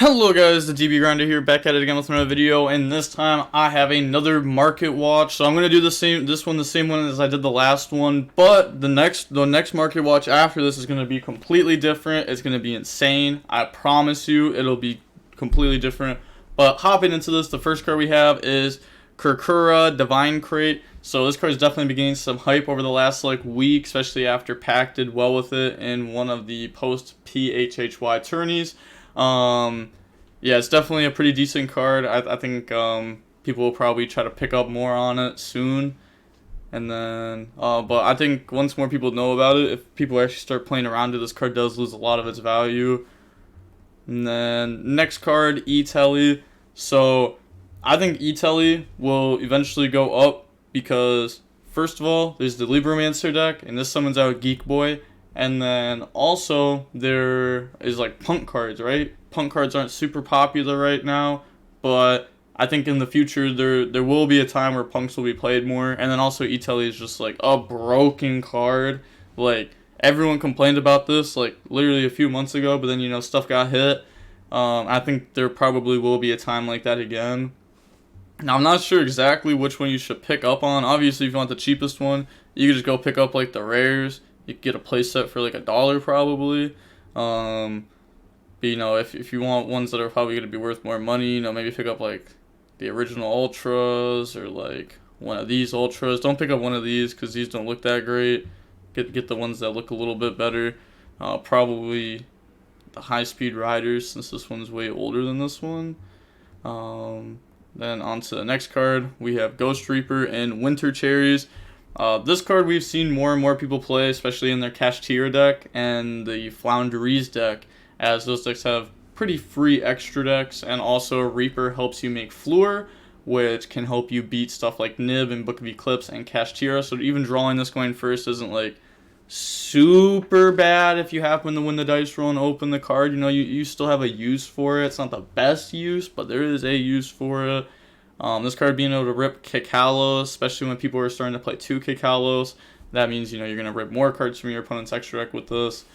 Hello guys, the DB Grinder here, back at it again with another video, and this time I have another market watch. So I'm gonna do the same one as I did the last one, but the next market watch after this is gonna be completely different. It's gonna be insane. I promise you, it'll be completely different. But hopping into this, the first card we have is Kurkura Divine Crate. So this card is definitely been getting some hype over the last week, especially after Pack did well with it in one of the post PHHY tourneys. Yeah, it's definitely a pretty decent card. I think people will probably try to pick up more on it soon. And then, but I think once more people know about it, if people actually start playing around it, this card does lose a lot of its value. And then next card, E-Telly. So I think E-Telly will eventually go up because first of all, there's the Libromancer deck, and this summons out Geek Boy. And then also there is punk cards, right? Punk cards aren't super popular right now, but I think in the future there will be a time where punks will be played more. And then also E-Telly is just a broken card. Everyone complained about this literally a few months ago, but then stuff got hit. I think there probably will be a time like that again. Now I'm not sure exactly which one you should pick up on. Obviously if you want the cheapest one, you can just go pick up the rares. You could get a playset for $1 probably. But if you want ones that are probably going to be worth more money, maybe pick up the original ultras or one of these ultras. Don't pick up one of these because these don't look that great. Get the ones that look a little bit better. Probably the high speed riders, since this one's way older than this one. Then on to the next card, we have Ghost Reaper and Winter Cherries. This card we've seen more and more people play, especially in their Cashtira deck and the Flounderies deck, as those decks have pretty free extra decks, and also Reaper helps you make Floor, which can help you beat stuff like Nib and Book of Eclipse and Cashtira. So even drawing this going first isn't super bad if you happen to win the dice roll and open the card. You still have a use for it. It's not the best use, but there is a use for it. This card being able to rip Kikalos, especially when people are starting to play 2 Kikalos, that means you're going to rip more cards from your opponent's extra deck with this.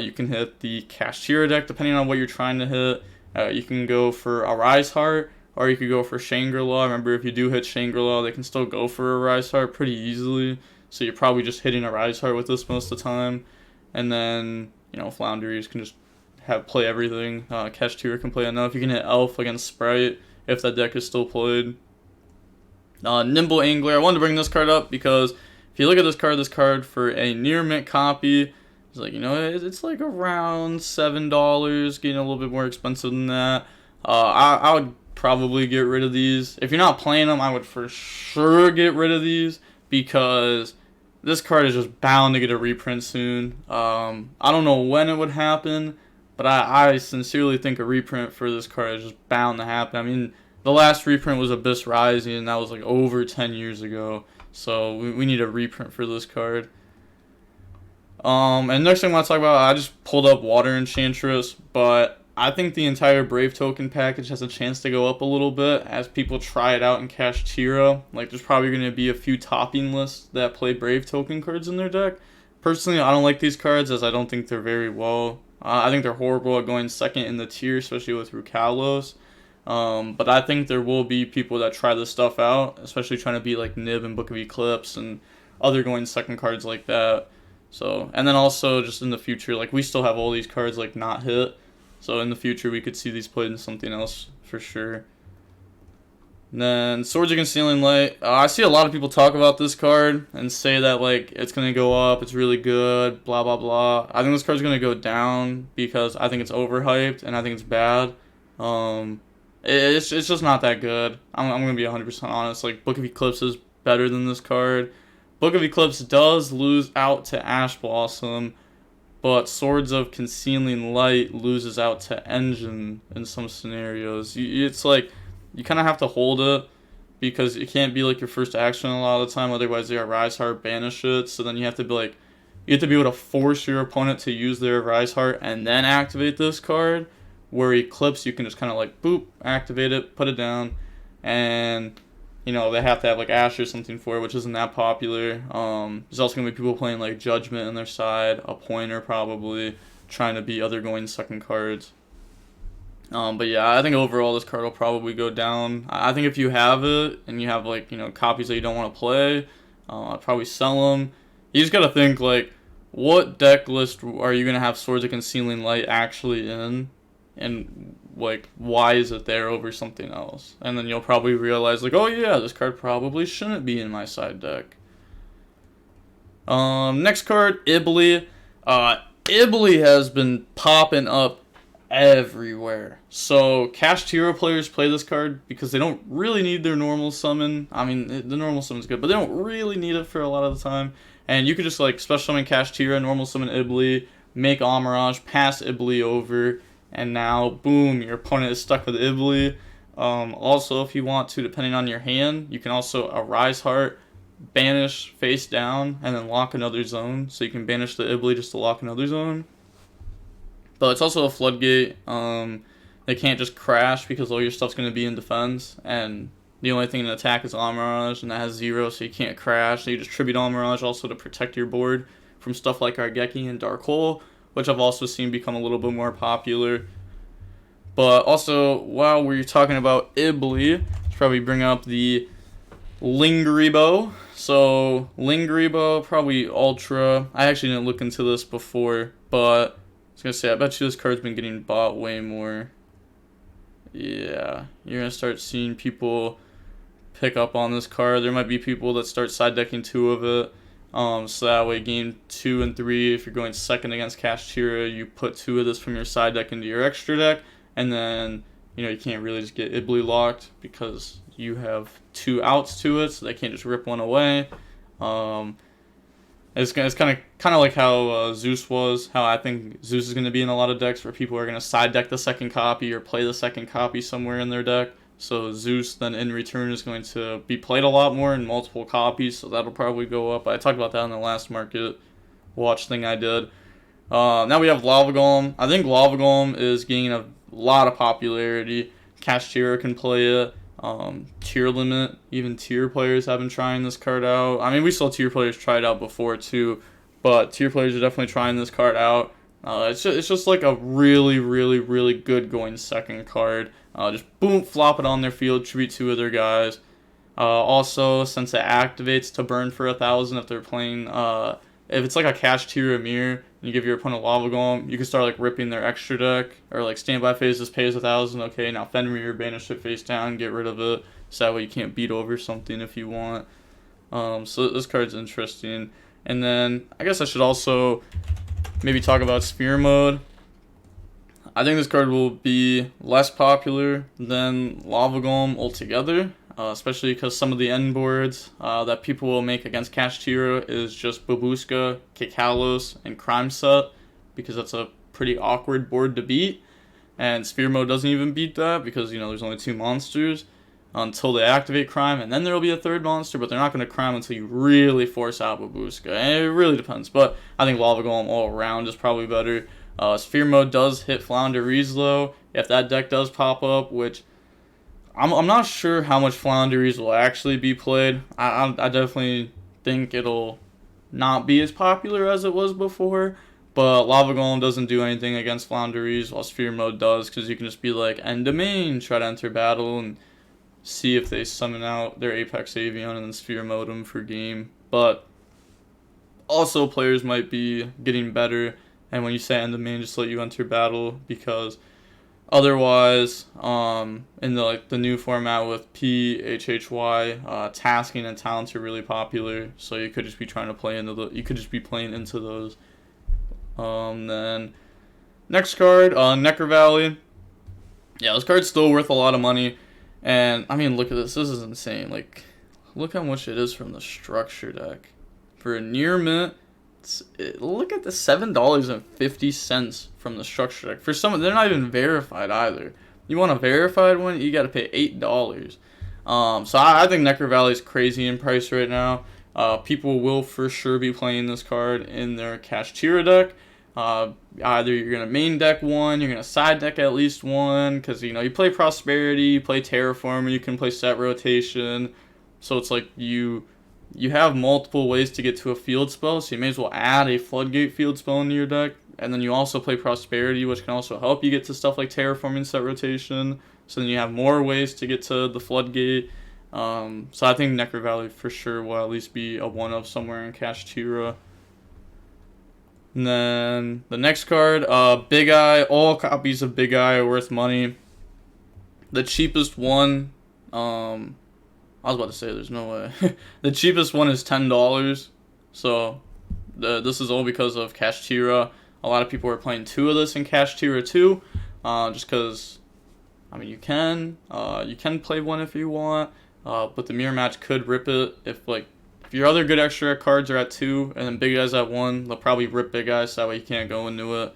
You can hit the Cashtira deck depending on what you're trying to hit. You can go for a Rise Heart, or you could go for Shangri-La. Remember, if you do hit Shangri-La, they can still go for a Rise Heart pretty easily. So you're probably just hitting a Rise Heart with this most of the time. And then, Flounderies can just play everything. Cashtira can play enough. You can hit Elf against Sprite if that deck is still played. Nimble Angler. I wanted to bring this card up because if you look at this card for a near mint copy, it's it's around $7, getting a little bit more expensive than that. I would probably get rid of these. If you're not playing them, I would for sure get rid of these because this card is just bound to get a reprint soon. I don't know when it would happen, but I sincerely think a reprint for this card is just bound to happen. I mean, the last reprint was Abyss Rising, and that was over 10 years ago. So we need a reprint for this card. And next thing I want to talk about, I just pulled up Water Enchantress, but I think the entire Brave Token package has a chance to go up a little bit as people try it out in Cashtira. There's probably going to be a few topping lists that play Brave Token cards in their deck. Personally, I don't like these cards as I don't think they're very well. I think they're horrible at going second in the tier, especially with Rukalos. But I think there will be people that try this stuff out, especially trying to be Nib and Book of Eclipse and other going second cards like that. So, and then also just in the future, we still have all these cards not hit. So in the future, we could see these played in something else for sure. And then Swords Against Stealing Light. I see a lot of people talk about this card and say that it's going to go up, it's really good, blah, blah, blah. I think this card's going to go down because I think it's overhyped and I think it's bad. It's just not that good. I'm going to be 100% honest. Book of Eclipse is better than this card. Book of Eclipse does lose out to Ash Blossom, but Swords of Concealing Light loses out to Engine in some scenarios. It's you kind of have to hold it because it can't be your first action a lot of the time. Otherwise, they Rise Heart, banish it. So then you have to be you have to be able to force your opponent to use their Rise Heart and then activate this card. Where Eclipse, you can just kind of boop, activate it, put it down, and they have to have Ash or something for it, which isn't that popular. There's also gonna be people playing Judgment on their side, a Pointer probably, trying to beat other going second cards. But yeah, I think overall this card will probably go down. I think if you have it and you have like, you know, copies that you don't want to play, I'd probably sell them. You just gotta think like, what deck list are you gonna have Swords of Concealing Light actually in, and like why is it there over something else? And then you'll probably realize like, oh yeah, this card probably shouldn't be in my side deck. Next card, Ibly. Ibly has been popping up everywhere. So Kashtira players play this card because they don't really need their normal summon. I mean, the normal summon's good, but they don't really need it for a lot of the time. And you could just like special summon Kashtira, normal summon Ibly, make Amirage, pass Ibly over, and now boom, your opponent is stuck with Ibly. Also, if you want to, depending on your hand, you can also Arise Heart, banish face down, and then lock another zone. So you can banish the Ibly just to lock another zone. But it's also a floodgate. They can't just crash because all your stuff's going to be in defense, and the only thing in attack is Amirage, and that has 0, so you can't crash. So you just tribute Amirage also to protect your board from stuff like Argeki and Dark Hole, which I've also seen become a little bit more popular. But also, while we're talking about Ibly, let's probably bring up the YuGiOh. So YuGiOh, probably Ultra. I actually didn't look into this before, but I was gonna say, I bet you this card's been getting bought way more. Yeah, you're gonna start seeing people pick up on this card. There might be people that start side decking 2 of it. So that way, game 2 and 3, if you're going second against Kashtira, you put 2 of this from your side deck into your extra deck, and then you can't really just get Ibly locked because you have 2 outs to it, so they can't just rip one away. It's kind of like how Zeus was. How I think Zeus is going to be in a lot of decks where people are going to side deck the second copy or play the second copy somewhere in their deck. So Zeus then in return is going to be played a lot more in multiple copies. So that'll probably go up. I talked about that in the last market watch thing I did. Now we have Lava Golem. I think Lava Golem is gaining a lot of popularity. Kashtira can play it. Tier limit, even tier players have been trying this card out. I mean, we saw tier players try it out before too, but tier players are definitely trying this card out. It's just like a really, really, really good going second card. Just boom, flop it on their field, tribute 2 of their guys. Also, since it activates to burn for 1,000 if they're playing, if it's like a Kashtira mirror, and you give your opponent Lava Golem, you can start like ripping their extra deck, or like standby phase just pays 1,000. Okay, now Fenrir, banish it face down, get rid of it, so that way you can't beat over something if you want. So this card's interesting. And then I guess I should also maybe talk about Sphere Mode. I think this card will be less popular than Lava Golem altogether. Especially because some of the end boards that people will make against Kashtira is just Babushka, Kikalos, and Crime Set, because that's a pretty awkward board to beat. And Sphere Mode doesn't even beat that because, there's only 2 monsters until they activate Crime, and then there will be a 3rd monster, but they're not going to Crime until you really force out Babushka. And it really depends, but I think Lava Golem all around is probably better. Sphere Mode does hit Flounder Rieslo if that deck does pop up, which I'm not sure how much Flounderies will actually be played. I definitely think it'll not be as popular as it was before, but Lava Golem doesn't do anything against Flounderies, while Sphere Mode does, because you can just be like, end domain, try to enter battle, and see if they summon out their Apex Avian and then Sphere Mode them for game. But also players might be getting better, and when you say end domain, just let you enter battle, because otherwise, in the new format with PHHY, tasking and talents are really popular. So you could just be trying to play playing into those. Then next card, Necker Valley. Yeah, this card's still worth a lot of money, and I mean, look at this. This is insane. Like, look how much it is from the structure deck for a near mint. Look at the $7.50 from the structure deck. For some, they're not even verified either. You want a verified one, you got to pay $8. So I think Necker Valley is crazy in price right now. People will for sure be playing this card in their Kashtira deck. Either you're gonna main deck one, you're gonna side deck at least one, because you play Prosperity, you play Terraformer, you can play Set Rotation. So it's like you have multiple ways to get to a field spell, so you may as well add a Floodgate field spell into your deck. and then you also play Prosperity, which can also help you get to stuff like Terraforming Set Rotation. So then you have more ways to get to the Floodgate. So I think Necro Valley for sure will at least be a one of somewhere in PHHY. And then the next card, Big Eye. All copies of Big Eye are worth money. The cheapest one, I was about to say there's no way. The cheapest one is $10. So this is all because of PHHY. A lot of people are playing 2 of this in PHHY too, just because, I mean, you can play 1 if you want, but the mirror match could rip it if your other good extra cards are at 2 and then Big Eyes at 1. They'll probably rip Big Eyes so that way you can't go into it.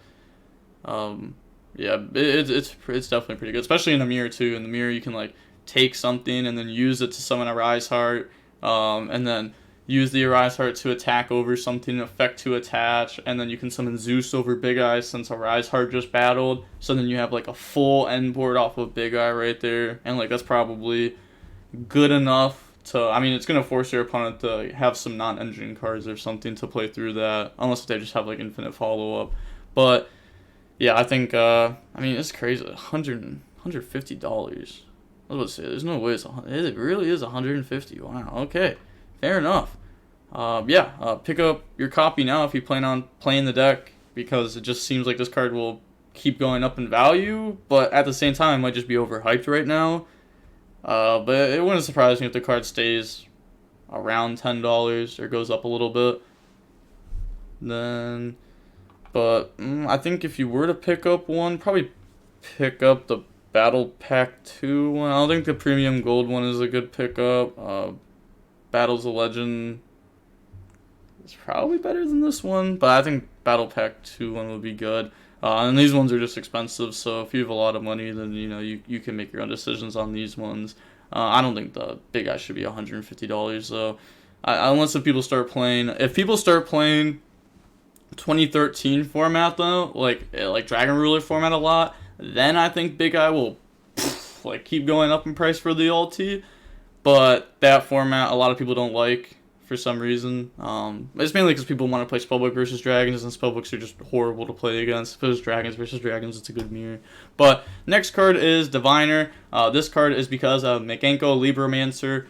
Yeah, it's definitely pretty good, especially in the mirror too. In the mirror, you can like take something and then use it to summon a Rise Heart, and then use the Rise Heart to attack over something, effect to attach, and then you can summon Zeus over Big Eye since a Rise Heart just battled. So then you have like a full end board off of Big Eye right there, and like that's probably good enough to. I mean, it's gonna force your opponent to have some non-engine cards or something to play through that, unless they just have like infinite follow up, but. Yeah, I think, I mean, it's crazy. $150. I was about to say, there's no way it really is $150. Wow, okay. Fair enough. Pick up your copy now if you plan on playing the deck, because it just seems like this card will keep going up in value, but at the same time, it might just be overhyped right now. But it wouldn't surprise me if the card stays around $10 or goes up a little bit. Then... But I think if you were to pick up one, probably pick up the Battle Pack 2 one. I don't think the Premium Gold one is a good pickup. Battles of Legend is probably better than this one, but I think Battle Pack 2 one would be good. And these ones are just expensive, so if you have a lot of money, then you can make your own decisions on these ones. I don't think the Big Eye should be $150 though. Unless if people start playing 2013 format though, like Dragon Ruler format a lot, then I think Big Eye will keep going up in price for the ulti. But that format a lot of people don't like for some reason. It's mainly because people want to play Spellbook versus Dragons, and Spellbooks are just horrible to play against. If it was Dragons versus Dragons, it's a good mirror. But next card is Diviner. This card is because of Mekenko Libromancer.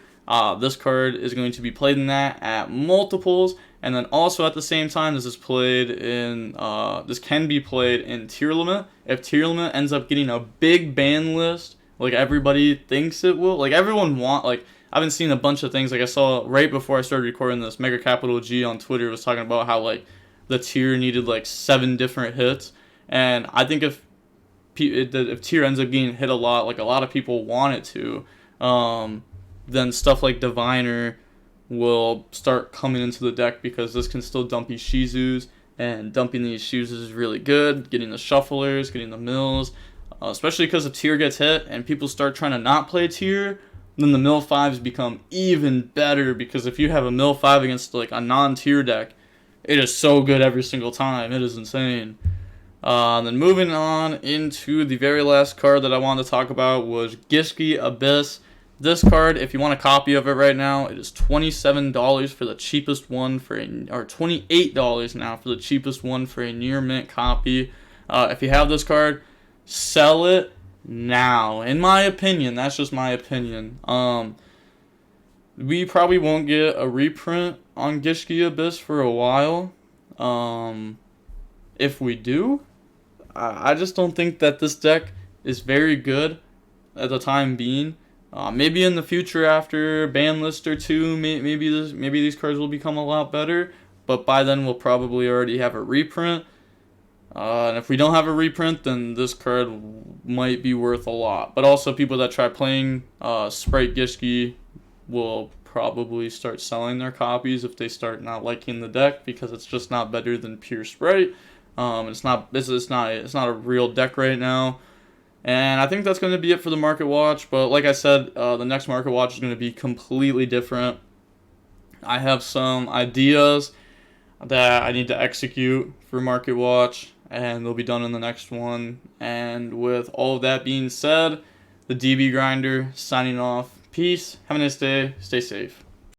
This card is going to be played in that at multiples, and then also at the same time, this can be played in Tier Limit. If Tier Limit ends up getting a big ban list, like everybody thinks it will, I've been seeing a bunch of things. Like I saw right before I started recording this, Mega Capital G on Twitter was talking about how the tier needed 7 different hits, and I think if tier ends up getting hit a lot, like a lot of people want it to, then stuff like Diviner will start coming into the deck, because this can still dump these Shizus, and dumping these Shizus is really good. Getting the Shufflers, getting the Mills, especially because if tier gets hit and people start trying to not play tier, then the Mill 5s become even better, because if you have a Mill 5 against a non-tier deck, it is so good every single time. It is insane. Then moving on into the very last card that I wanted to talk about was Gishki Abyss. This card, if you want a copy of it right now, it is $27 for the cheapest one or $28 now for the cheapest one for a near mint copy. If you have this card, sell it now. In my opinion, that's just my opinion. We probably won't get a reprint on Gishki Abyss for a while. If we do, I just don't think that this deck is very good at the time being. Maybe in the future after ban list or 2, maybe these cards will become a lot better. But by then we'll probably already have a reprint. And if we don't have a reprint, then this card might be worth a lot. But also people that try playing Sprite Gishki will probably start selling their copies if they start not liking the deck, because it's just not better than pure Sprite. It's not a real deck right now. And I think that's going to be it for the Market Watch. But like I said, the next Market Watch is going to be completely different. I have some ideas that I need to execute for Market Watch, and they'll be done in the next one. And with all of that being said, the DB Grinder signing off. Peace. Have a nice day. Stay safe.